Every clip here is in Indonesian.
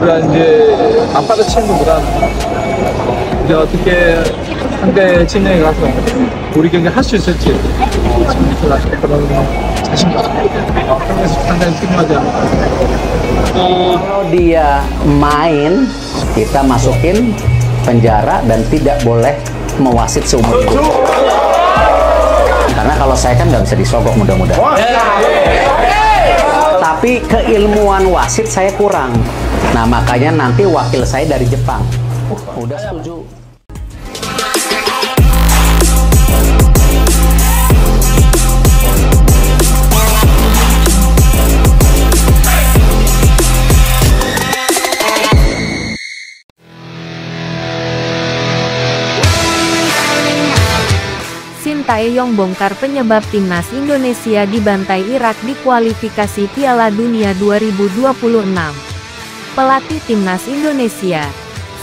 그런 이제 아빠도 친구보다 이제 어떻게 상대 진영에 가서 우리 경기 할 수 있을지 그런 자신감 그런 것이 상당히 중요하지 않을까. Kalau dia main, kita masukin penjara dan tidak boleh mewasit seumur hidup. Karena kalau saya kan nggak bisa disogok mudah-mudahan. Tapi keilmuan wasit saya kurang. Nah makanya nanti wakil saya dari Jepang. Udah setuju. Sintayong bongkar penyebab timnas Indonesia dibantai Irak di kualifikasi Piala Dunia 2026. Pelatih timnas Indonesia,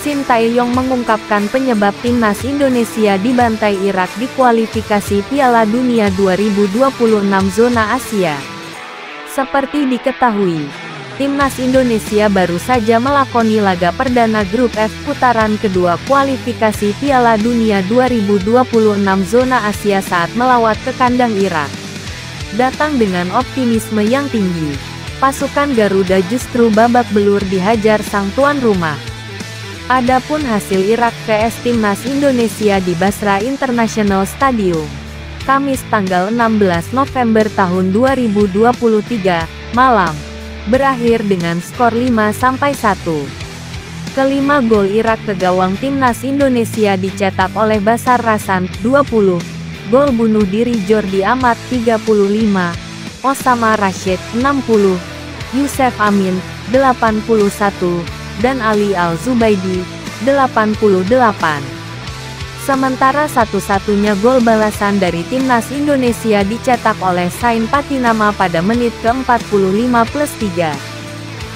Sintayong mengungkapkan penyebab timnas Indonesia dibantai Irak di kualifikasi Piala Dunia 2026 zona Asia. Seperti diketahui, timnas Indonesia baru saja melakoni laga perdana grup F putaran kedua kualifikasi Piala Dunia 2026 zona Asia saat melawat ke kandang Irak. Datang dengan optimisme yang tinggi, pasukan Garuda justru babak belur dihajar sang tuan rumah. Adapun hasil Irak vs timnas Indonesia di Basra International Stadium, Kamis tanggal 16 November tahun 2023, malam, berakhir dengan skor 5-1. Kelima gol Irak ke gawang timnas Indonesia dicetak oleh Basar Rasan, 20, gol bunuh diri Jordi Amat, 35, Osama Rashid, 60, Yusef Amin, 81, dan Ali Al-Zubaidi, 88. Sementara satu-satunya gol balasan dari timnas Indonesia dicetak oleh Sain Patinama pada menit ke-45+3.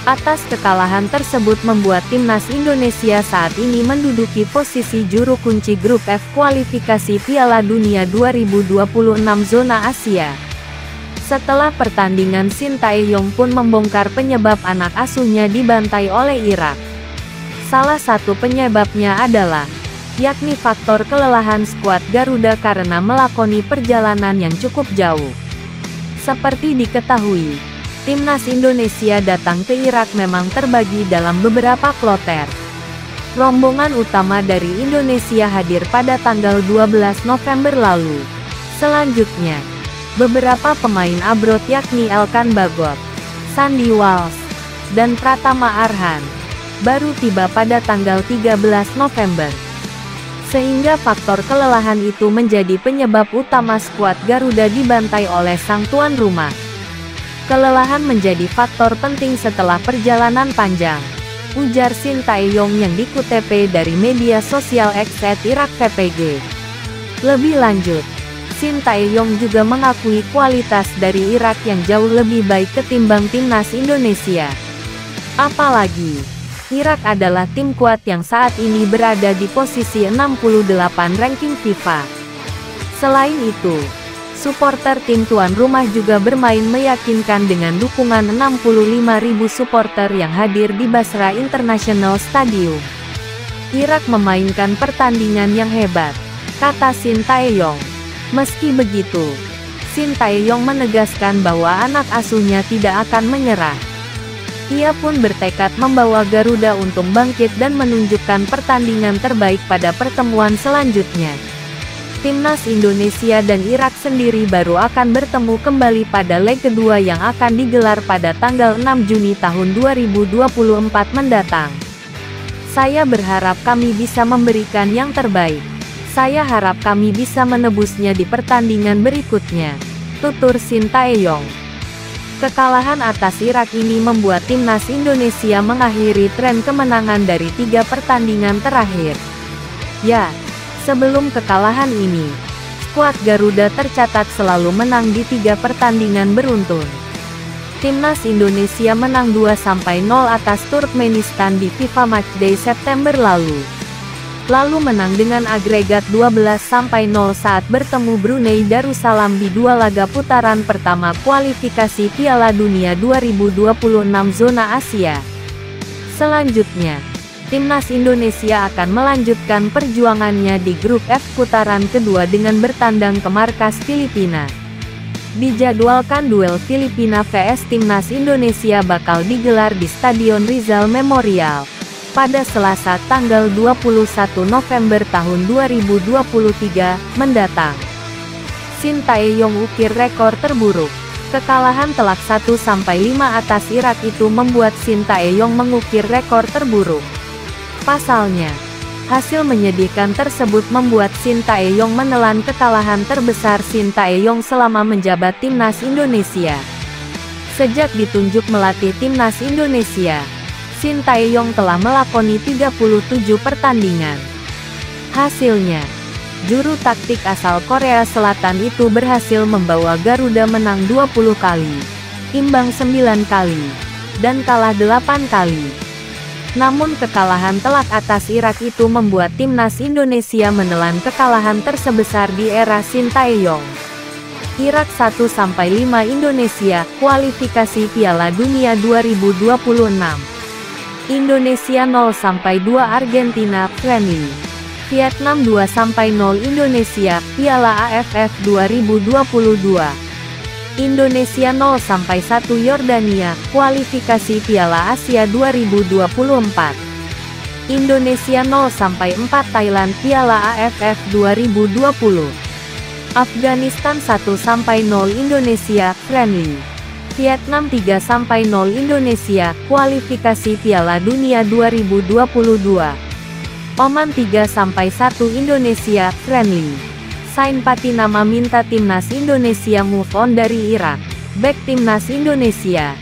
Atas kekalahan tersebut membuat timnas Indonesia saat ini menduduki posisi juru kunci grup F kualifikasi Piala Dunia 2026 zona Asia. Setelah pertandingan, Sintayong pun membongkar penyebab anak asuhnya dibantai oleh Irak. Salah satu penyebabnya adalah yakni faktor kelelahan skuad Garuda karena melakoni perjalanan yang cukup jauh. Seperti diketahui, timnas Indonesia datang ke Irak memang terbagi dalam beberapa kloter. Rombongan utama dari Indonesia hadir pada tanggal 12 November lalu. Selanjutnya, beberapa pemain abroad yakni Elkan Bagot, Sandy Walsh, dan Pratama Arhan baru tiba pada tanggal 13 November. Sehingga faktor kelelahan itu menjadi penyebab utama skuad Garuda dibantai oleh sang tuan rumah. Kelelahan menjadi faktor penting setelah perjalanan panjang, ujar Sintayong yang dikutip dari media sosial X @IrakVPG. Lebih lanjut, Sintayong juga mengakui kualitas dari Irak yang jauh lebih baik ketimbang timnas Indonesia. Apalagi, Irak adalah tim kuat yang saat ini berada di posisi 68 ranking FIFA. Selain itu, supporter tim tuan rumah juga bermain meyakinkan dengan dukungan 65.000 supporter yang hadir di Basra International Stadium. Irak memainkan pertandingan yang hebat, kata Sintayong. Meski begitu, Sintayong menegaskan bahwa anak asuhnya tidak akan menyerah. Ia pun bertekad membawa Garuda untuk bangkit dan menunjukkan pertandingan terbaik pada pertemuan selanjutnya. Timnas Indonesia dan Irak sendiri baru akan bertemu kembali pada leg kedua yang akan digelar pada tanggal 6 Juni tahun 2024 mendatang. Saya berharap kami bisa memberikan yang terbaik. Saya harap kami bisa menebusnya di pertandingan berikutnya, tutur Sintayong. Kekalahan atas Irak ini membuat timnas Indonesia mengakhiri tren kemenangan dari 3 pertandingan terakhir. Ya, sebelum kekalahan ini, skuad Garuda tercatat selalu menang di 3 pertandingan beruntun. Timnas Indonesia menang 2-0 atas Turkmenistan di FIFA Matchday September lalu. Lalu menang dengan agregat 12-0 saat bertemu Brunei Darussalam di 2 laga putaran pertama kualifikasi Piala Dunia 2026 zona Asia. Selanjutnya, timnas Indonesia akan melanjutkan perjuangannya di grup F putaran kedua dengan bertandang ke markas Filipina. Dijadwalkan duel Filipina vs Timnas Indonesia bakal digelar di Stadion Rizal Memorial pada Selasa tanggal 21 November tahun 2023 mendatang. Shin Tae-yong ukir rekor terburuk. Kekalahan telak 1-5 atas Irak itu membuat Shin Tae-yong mengukir rekor terburuk. Pasalnya, hasil menyedihkan tersebut membuat Shin Tae-yong menelan kekalahan terbesar Shin Tae-yong selama menjabat timnas Indonesia. Sejak ditunjuk melatih timnas Indonesia, Shin Tae-yong telah melakoni 37 pertandingan. Hasilnya, juru taktik asal Korea Selatan itu berhasil membawa Garuda menang 20 kali, imbang 9 kali, dan kalah 8 kali. Namun kekalahan telak atas Irak itu membuat timnas Indonesia menelan kekalahan tersebesar di era Shin Tae-yong. Irak 1-5 Indonesia, kualifikasi Piala Dunia 2026. Indonesia 0-2 Argentina, friendly. Vietnam 2-0 Indonesia, Piala AFF 2022. Indonesia 0-1 Yordania, kualifikasi Piala Asia 2024. Indonesia 0-4 Thailand, Piala AFF 2020. Afghanistan 1-0 Indonesia, friendly. Vietnam 3-0 Indonesia, kualifikasi Piala Dunia 2022. Oman 3-1 Indonesia, friendly. Sain Patinama minta timnas Indonesia move on dari Irak. Back timnas Indonesia.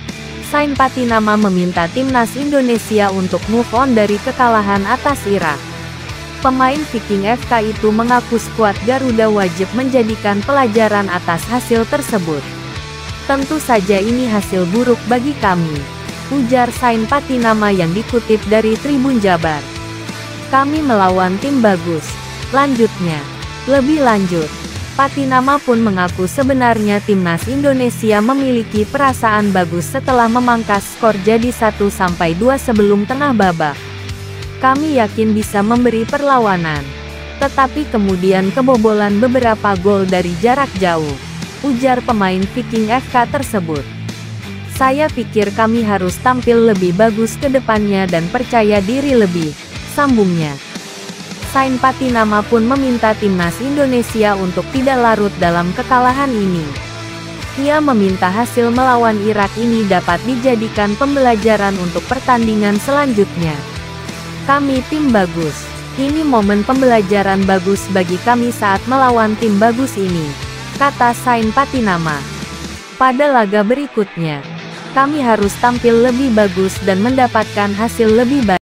Sain Patinama meminta timnas Indonesia untuk move on dari kekalahan atas Irak. Pemain Viking FK itu mengaku skuad Garuda wajib menjadikan pelajaran atas hasil tersebut. Tentu saja ini hasil buruk bagi kami, ujar Sain Patinama yang dikutip dari Tribun Jabar. Kami melawan tim bagus. Lanjutnya, lebih lanjut, Patinama pun mengaku sebenarnya timnas Indonesia memiliki perasaan bagus setelah memangkas skor jadi 1-2 sebelum tengah babak. Kami yakin bisa memberi perlawanan, tetapi kemudian kebobolan beberapa gol dari jarak jauh, ujar pemain Viking FK tersebut. Saya pikir kami harus tampil lebih bagus ke depannya dan percaya diri lebih, sambungnya. Sain Patinama pun meminta timnas Indonesia untuk tidak larut dalam kekalahan ini. Ia meminta hasil melawan Irak ini dapat dijadikan pembelajaran untuk pertandingan selanjutnya. Kami tim bagus. Ini momen pembelajaran bagus bagi kami saat melawan tim bagus ini, kata Sain Patinama. Pada laga berikutnya, kami harus tampil lebih bagus dan mendapatkan hasil lebih baik.